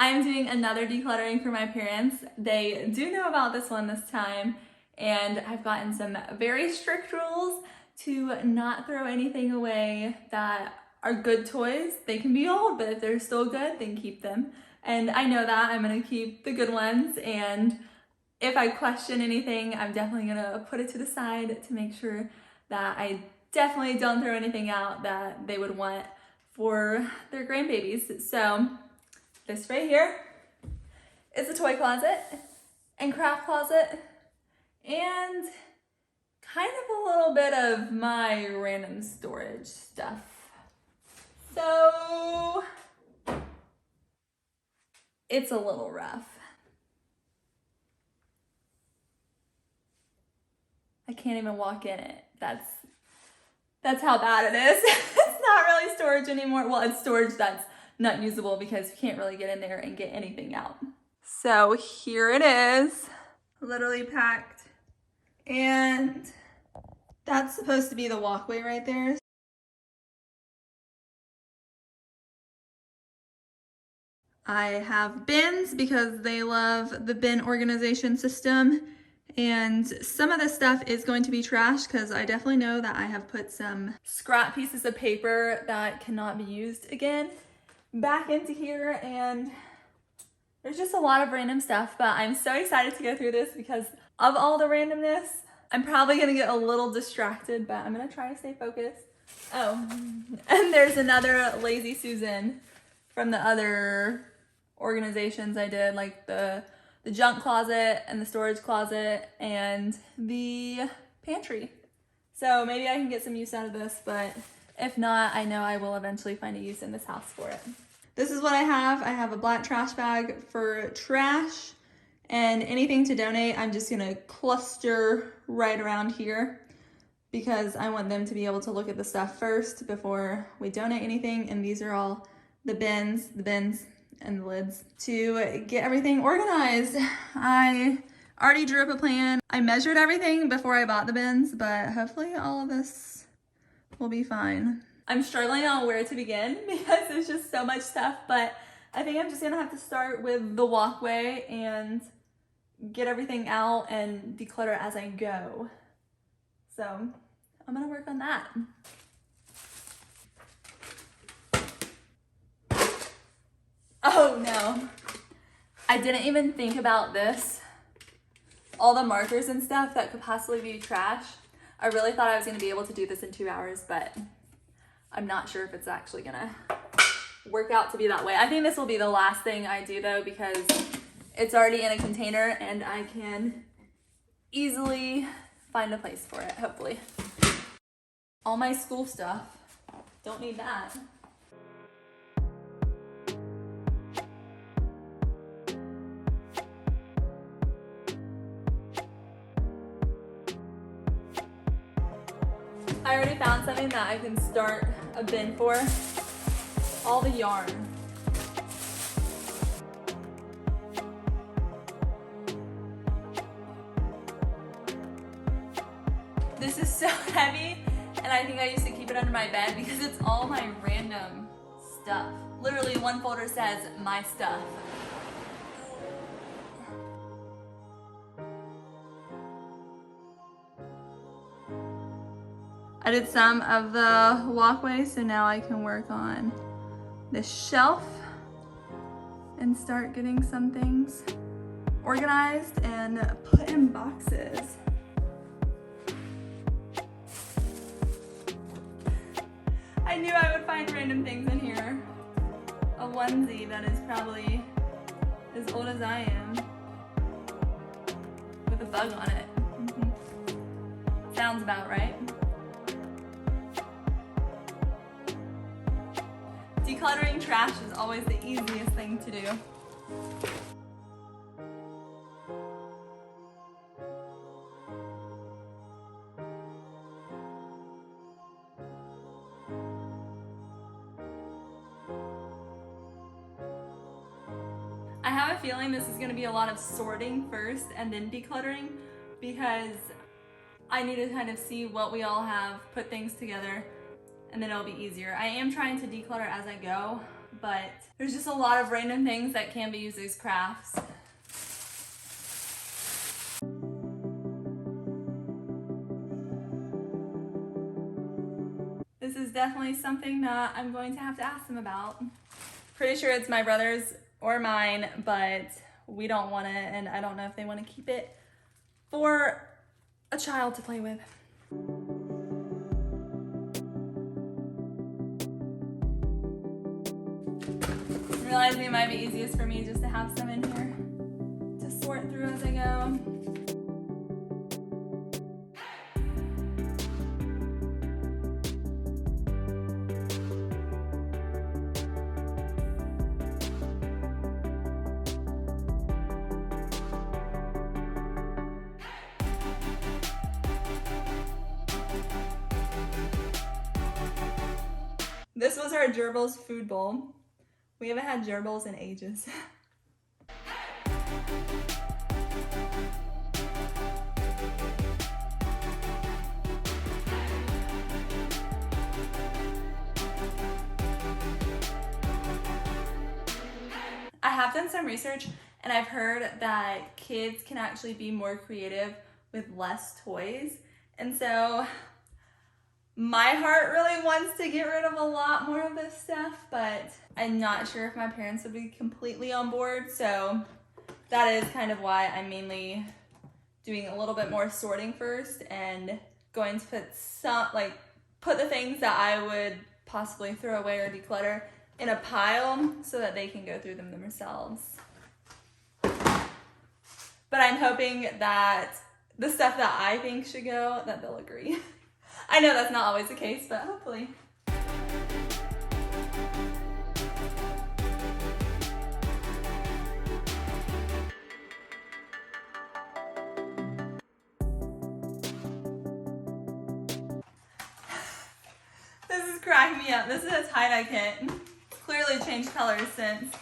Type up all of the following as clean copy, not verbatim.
I'm doing another decluttering for my parents. They do know about this one this time, and I've gotten some very strict rules to not throw anything away that are good toys. They can be old, but if they're still good, then keep them. And I know that I'm gonna keep the good ones, and if I question anything, I'm definitely gonna put it to the side to make sure that I definitely don't throw anything out that they would want for their grandbabies. So this right here is a toy closet and craft closet and kind of a little bit of my random storage stuff. So it's a little rough. I can't even walk in it. That's how bad it is. It's not really storage anymore. Well, it's storage that's not usable because you can't really get in there and get anything out. So here it is, literally packed. And that's supposed to be the walkway right there. I have bins because they love the bin organization system. And some of this stuff is going to be trash because I definitely know that I have put some scrap pieces of paper that cannot be used again back into here, and there's just a lot of random stuff, but I'm so excited to go through this because of all the randomness. I'm probably gonna get a little distracted, but I'm gonna try to stay focused. Oh, and there's another Lazy Susan from the other organizations I did, like the junk closet and the storage closet and the pantry. So maybe I can get some use out of this, but if not, I know I will eventually find a use in this house for it. This is what I have. I have a black trash bag for trash, and anything to donate, I'm just gonna cluster right around here because I want them to be able to look at the stuff first before we donate anything. And these are all the bins and the lids to get everything organized. I already drew up a plan. I measured everything before I bought the bins, but hopefully all of this will be fine. I'm struggling on where to begin because there's just so much stuff, but I think I'm just gonna have to start with the walkway and get everything out and declutter as I go. So I'm gonna work on that. Oh no, I didn't even think about this. All the markers and stuff that could possibly be trash. I really thought I was gonna be able to do this in 2 hours, but I'm not sure if it's actually gonna work out to be that way. I think this will be the last thing I do though, because it's already in a container and I can easily find a place for it, hopefully. All my school stuff, don't need that. I already found something that I can start a bin for. All the yarn. This is so heavy, and I think I used to keep it under my bed because it's all my random stuff. Literally one folder says my stuff. I did some of the walkway, so now I can work on this shelf and start getting some things organized and put in boxes. I knew I would find random things in here. A onesie that is probably as old as I am with a bug on it. Sounds about right. Decluttering trash is always the easiest thing to do. I have a feeling this is going to be a lot of sorting first and then decluttering because I need to kind of see what we all have, put things together, and then it'll be easier. I am trying to declutter as I go, but there's just a lot of random things that can be used as crafts. This is definitely something that I'm going to have to ask them about. Pretty sure it's my brother's or mine, but we don't want it, and I don't know if they want to keep it for a child to play with. I'm realizing it might be easiest for me just to have some in here to sort through as I go. This was our gerbils food bowl. We haven't had gerbils in ages. I have done some research and I've heard that kids can actually be more creative with less toys. And so my heart really wants to get rid of a lot more of this stuff, but I'm not sure if my parents would be completely on board. So that is kind of why I'm mainly doing a little bit more sorting first and going to put the things that I would possibly throw away or declutter in a pile so that they can go through them themselves. But I'm hoping that the stuff that I think should go, that they'll agree. I know that's not always the case, but hopefully. This is cracking me up. This is a tie-dye kit. It's clearly changed colors since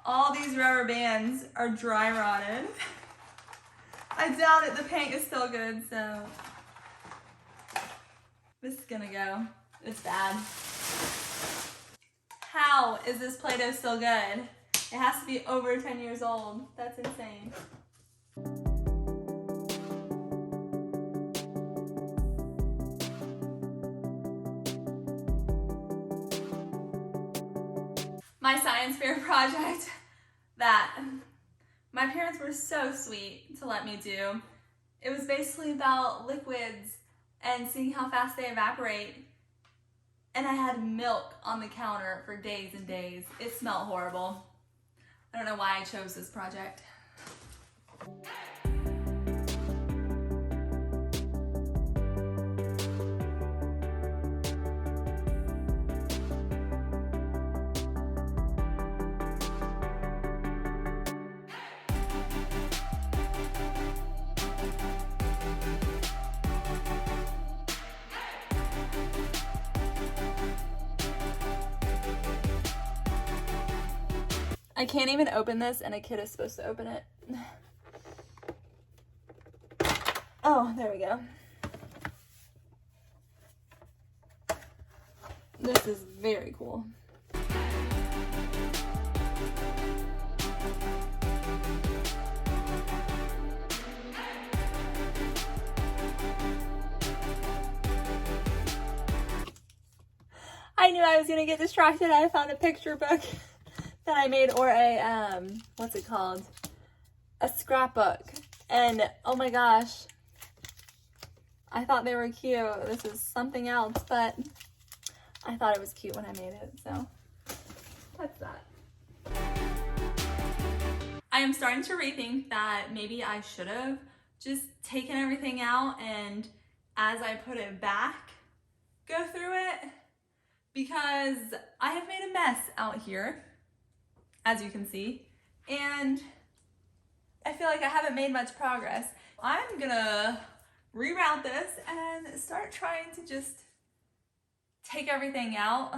all these rubber bands are dry rotted. I doubt it, the paint is still good, so this is gonna go. It's bad. How is this Play-Doh still good? It has to be over 10 years old. That's insane. My science fair project that my parents were so sweet to let me do. It was basically about liquids and seeing how fast they evaporate. And I had milk on the counter for days and days. It smelled horrible. I don't know why I chose this project. I can't even open this, and a kid is supposed to open it. Oh, there we go. This is very cool. I knew I was gonna get distracted. I found a picture book that I made, or a what's it called, a scrapbook, and oh my gosh, I thought they were cute. This is something else, but I thought it was cute when I made it, so that's that. I am starting to rethink that maybe I should have just taken everything out and as I put it back, go through it, because I have made a mess out here, as you can see, and I feel like I haven't made much progress. I'm gonna reroute this and start trying to just take everything out.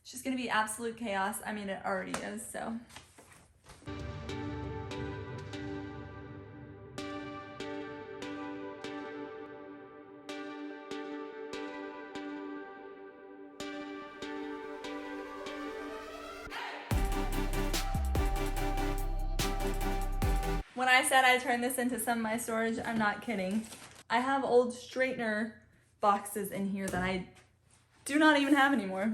It's just gonna be absolute chaos. I mean, it already is, so. I said I turned this into some of my storage, I'm not kidding. I have old straightener boxes in here that I do not even have anymore.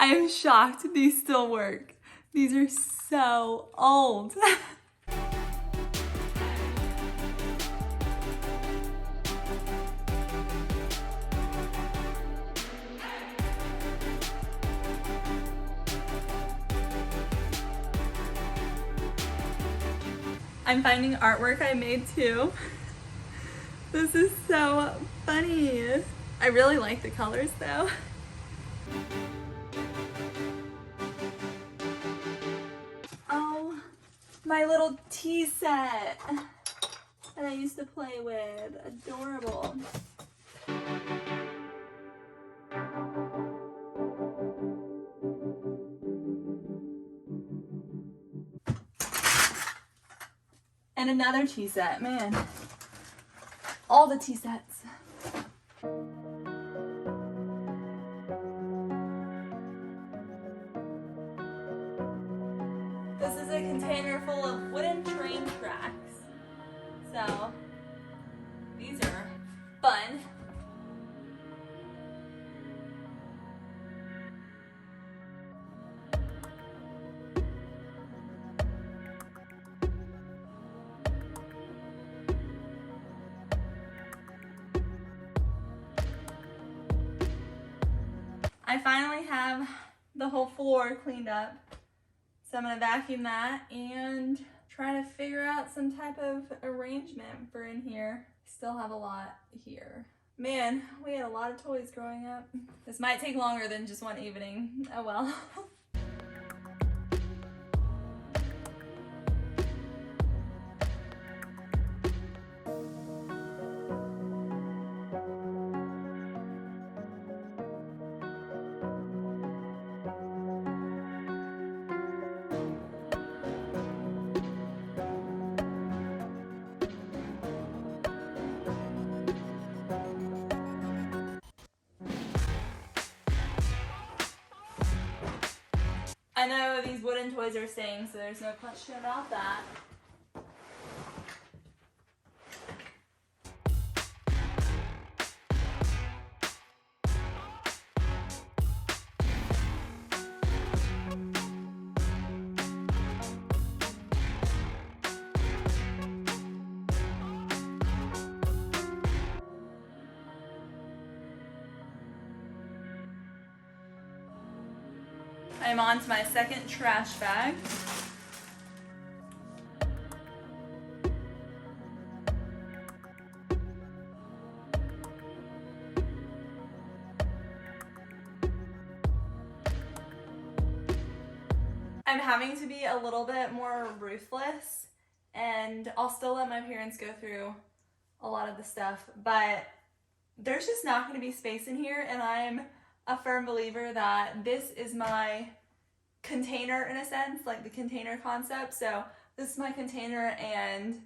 I am shocked these still work. These are so old. I'm finding artwork I made too. This is so funny. I really like the colors though. Oh, my little tea set that I used to play with. Adorable. And another tea set, man. All the tea sets. This is a container full of wooden train tracks. So, these are fun. I finally have the whole floor cleaned up. So I'm gonna vacuum that and try to figure out some type of arrangement for in here. Still have a lot here. Man, we had a lot of toys growing up. This might take longer than just one evening. Oh well. I know these wooden toys are staying, so there's no question about that. I'm on to my second trash bag. I'm having to be a little bit more ruthless, and I'll still let my parents go through a lot of the stuff, but there's just not going to be space in here, and I'm a firm believer that this is my container in a sense, like the container concept. So this is my container and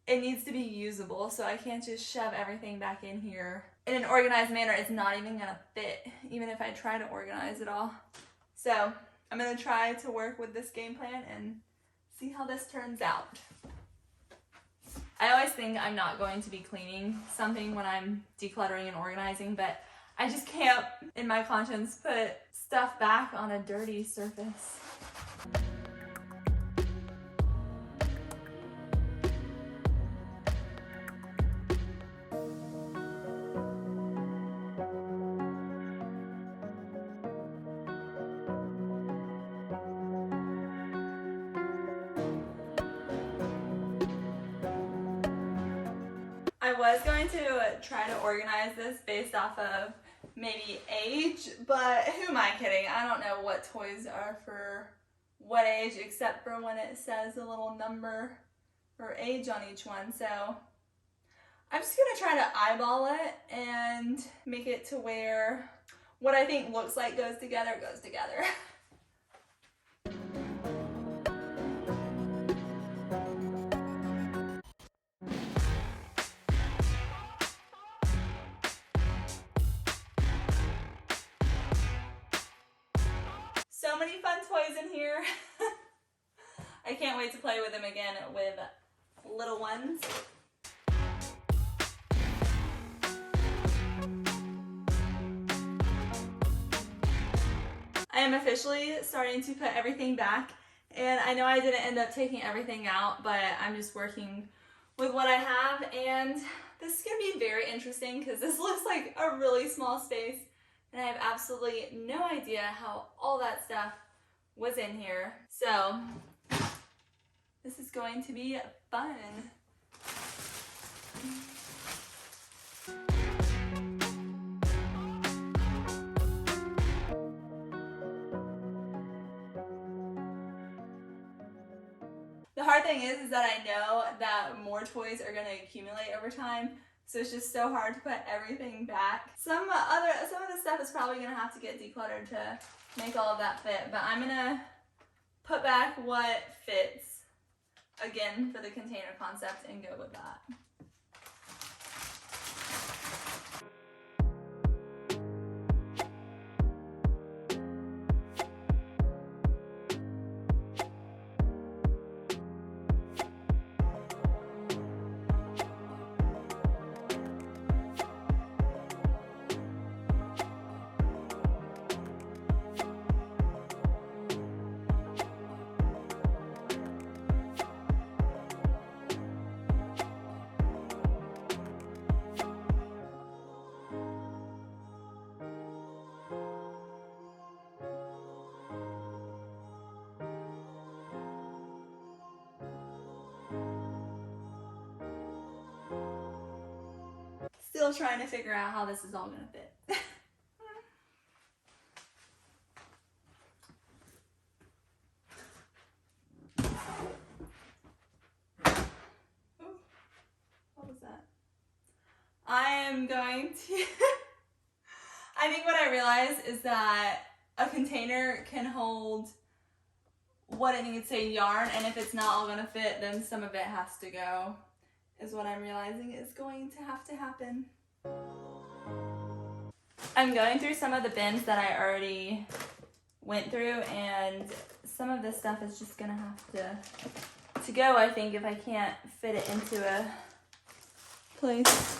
it needs to be usable, so I can't just shove everything back in here in an organized manner. It's not even gonna fit, even if I try to organize it all. So I'm gonna try to work with this game plan and see how this turns out. I always think I'm not going to be cleaning something when I'm decluttering and organizing, but I just can't, in my conscience, put stuff back on a dirty surface. I was going to try to organize this based off of maybe age, but who am I kidding? I don't know what toys are for what age, except for when it says a little number or age on each one. So I'm just gonna try to eyeball it and make it to where what I think looks like goes together goes together. So many fun toys in here. I can't wait to play with them again with little ones. I am officially starting to put everything back, and I know I didn't end up taking everything out, but I'm just working with what I have, and this is gonna be very interesting because this looks like a really small space, and I have absolutely no idea how all that stuff was in here. So this is going to be fun. The hard thing is that I know that more toys are going to accumulate over time, so it's just so hard to put everything back. Some of the stuff is probably going to have to get decluttered to make all of that fit, but I'm going to put back what fits again for the container concept and go with that. Still trying to figure out how this is all going to fit. What was that? I am going to... I think what I realized is that a container can hold what it needs, say yarn, and if it's not all going to fit, then some of it has to go, is what I'm realizing is going to have to happen. I'm going through some of the bins that I already went through, and some of this stuff is just going to have to go, I think, if I can't fit it into a place.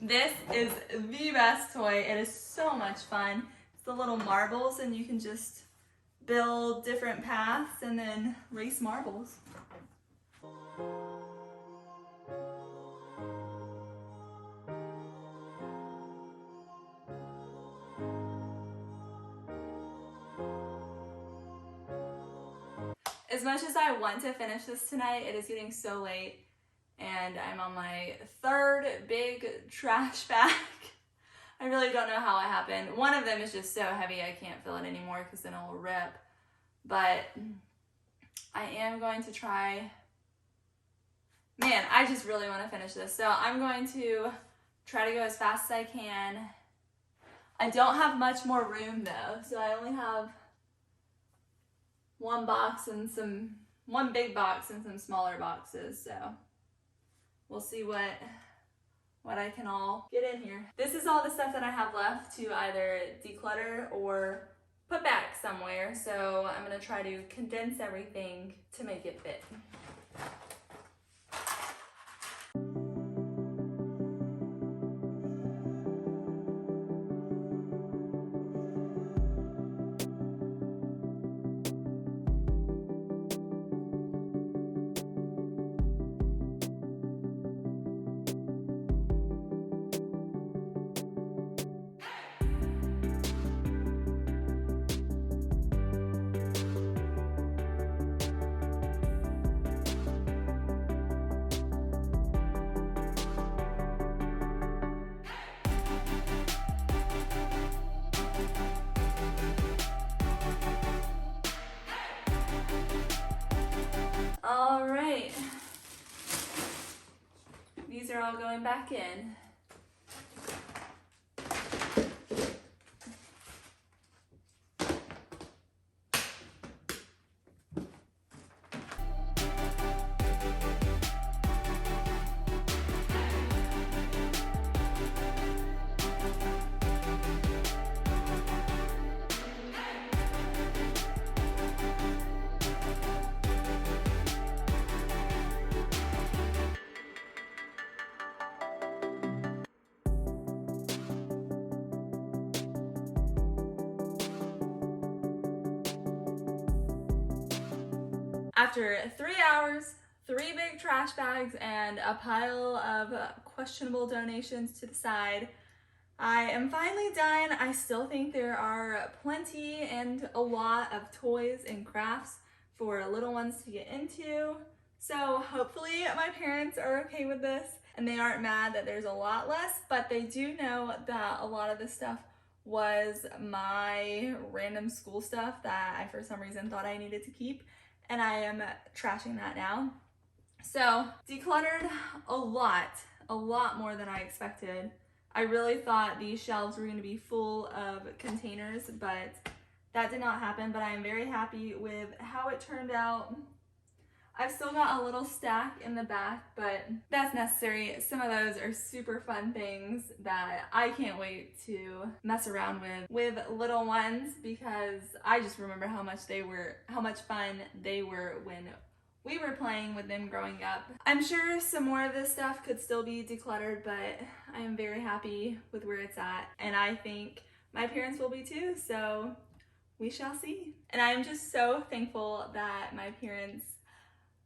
This is the best toy. It is so much fun. It's the little marbles, and you can just build different paths and then race marbles. As much as I want to finish this tonight, it is getting so late, and I'm on my third big trash bag. I really don't know how it happened. One of them is just so heavy I can't fill it anymore because then it will rip. But I am going to try. Man, I just really want to finish this. So I'm going to try to go as fast as I can. I don't have much more room though, so I only have one big box and some smaller boxes, so we'll see what I can all get in here. This is all the stuff that I have left to either declutter or put back somewhere, so I'm gonna try to condense everything to make it fit. are all going back in. After 3 hours, 3 big trash bags, and a pile of questionable donations to the side, I am finally done. I still think there are plenty and a lot of toys and crafts for little ones to get into. So hopefully my parents are okay with this and they aren't mad that there's a lot less, but they do know that a lot of this stuff was my random school stuff that I for some reason thought I needed to keep, and I am trashing that now. So decluttered a lot more than I expected. I really thought these shelves were going to be full of containers, but that did not happen. But I am very happy with how it turned out. I've still got a little stack in the back, but that's necessary. Some of those are super fun things that I can't wait to mess around with little ones, because I just remember how much fun they were when we were playing with them growing up. I'm sure some more of this stuff could still be decluttered, but I am very happy with where it's at, and I think my parents will be too, so we shall see. And I am just so thankful that my parents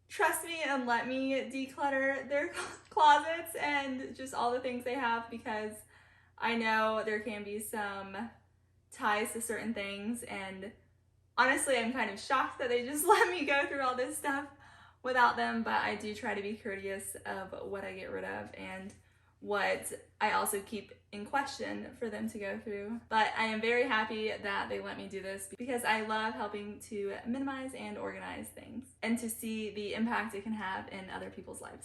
trust me and let me declutter their closets and just all the things they have, because I know there can be some ties to certain things, and honestly I'm kind of shocked that they just let me go through all this stuff without them, but I do try to be courteous of what I get rid of and what I also keep in question for them to go through. But I am very happy that they let me do this, because I love helping to minimize and organize things and to see the impact it can have in other people's lives.